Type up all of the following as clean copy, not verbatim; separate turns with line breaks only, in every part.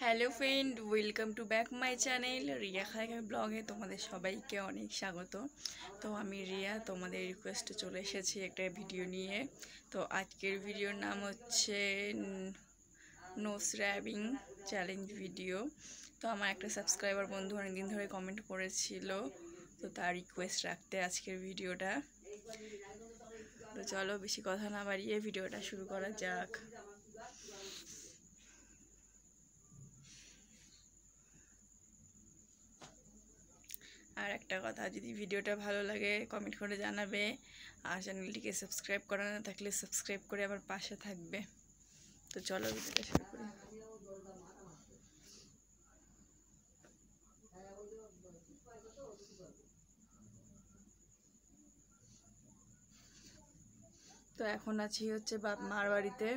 Hello friend, welcome to back my channel Riya খায়কা ব্লগে তোমাদের সবাইকে অনেক স্বাগত। তো আমি রিয়া তোমাদের রিকোয়েস্টে চলে এসেছি একটা ভিডিও নিয়ে। তো আজকের ভিডিওর নাম হচ্ছে নো স্র্যাবিং চ্যালেঞ্জ ভিডিও। তো আমার একটা সাবস্ক্রাইবার বন্ধু অনেকদিন ধরে কমেন্ট করেছিল, তো তার রিকোয়েস্ট রাখতে আজকের ভিডিওটা। তো চলো বেশি কথা না বাড়িয়ে ভিডিওটা শুরু করা যাক। আর একটা কথা, যদি ভিডিওটা ভালো লাগে কমেন্ট করে জানাবে, আর চ্যানেলটিকে সাবস্ক্রাইব করা না থাকলে সাবস্ক্রাইব করে আমার পাশে থাকবে। তো চলো ভিডিওটা শুরু করি। তো এখন আছি হচ্ছে মার বাড়িতে।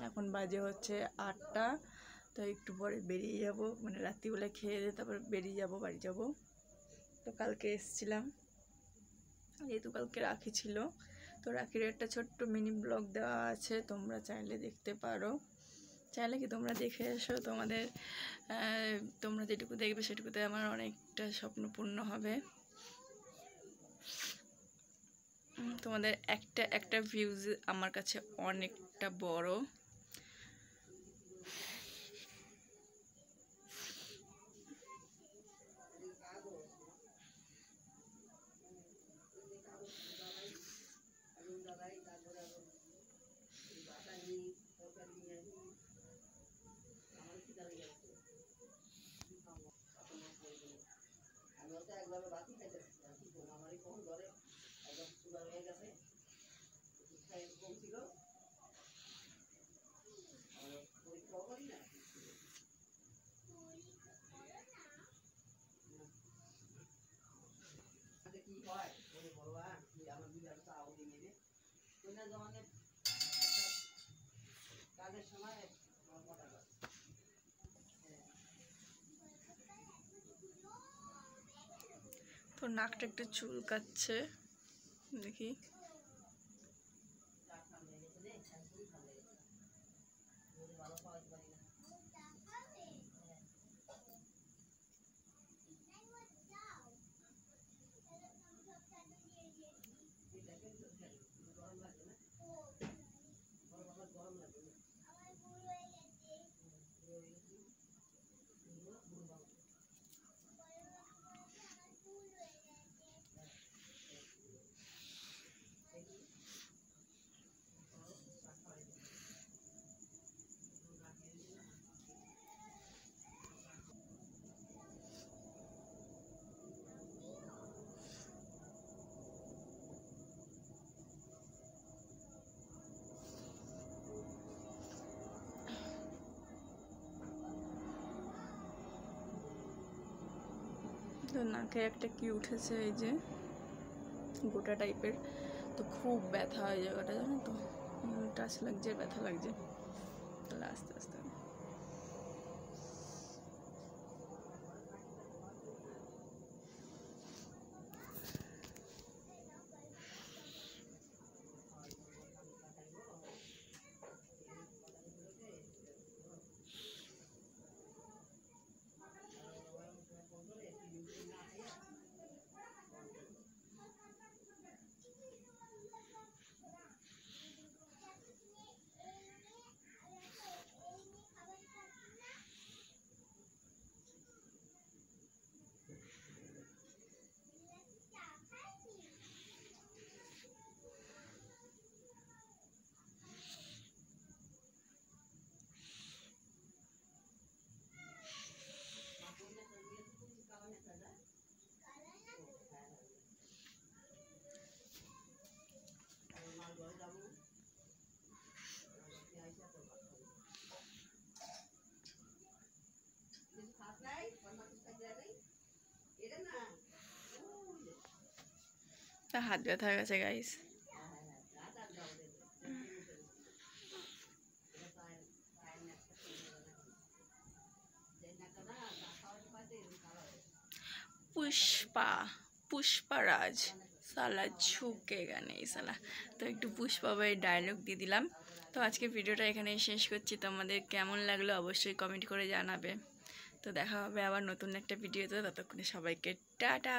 এখন বাজে হচ্ছে 8টা। তো একটু পরে বেরিয়ে যাব, মানে রাত্রিবেলা খেয়ে দিয়ে তারপর বেরিয়ে যাব, বাড়ি যাব। তো কালকে এসেছিলাম, যেহেতু কালকে রাখি ছিল, তো রাখির একটা ছোট্ট মিনি ব্লগ দেওয়া আছে, তোমরা চাইলে দেখতে পারো। চাইলে কি তোমরা দেখে এসো, তোমরা যেটুকু দেখবে সেটুকুতে আমার অনেকটা স্বপ্ন পূর্ণ হবে। তোমাদের একটা একটা ভিউজ আমার কাছে অনেকটা বড়। তো নাকটা একটু চুলকাচ্ছে, দেখি। তো নাকে একটা কি উঠেছে, এই যে গোটা টাইপের। তো খুব ব্যথা হয় জায়গাটা, জানো তো, টাচ লাগছে, ব্যথা লাগছে। তাহলে আস্তে আস্তে হাত ব্যথা হয়ে গেছে গাইস। পুষ্পা, পুষ্পারাজ, সালা ঝুঁকেগা নেই সালা। তো একটু পুষ্পা ভাইয়ের ডায়লগ দিয়ে দিলাম। তো আজকে ভিডিওটা এখানেই শেষ করছি। তোমাদের কেমন লাগলো অবশ্যই কমেন্ট করে জানাবে। তো দেখা হবে আবার নতুন একটা ভিডিওতে, ততক্ষণে সবাইকে টাটা।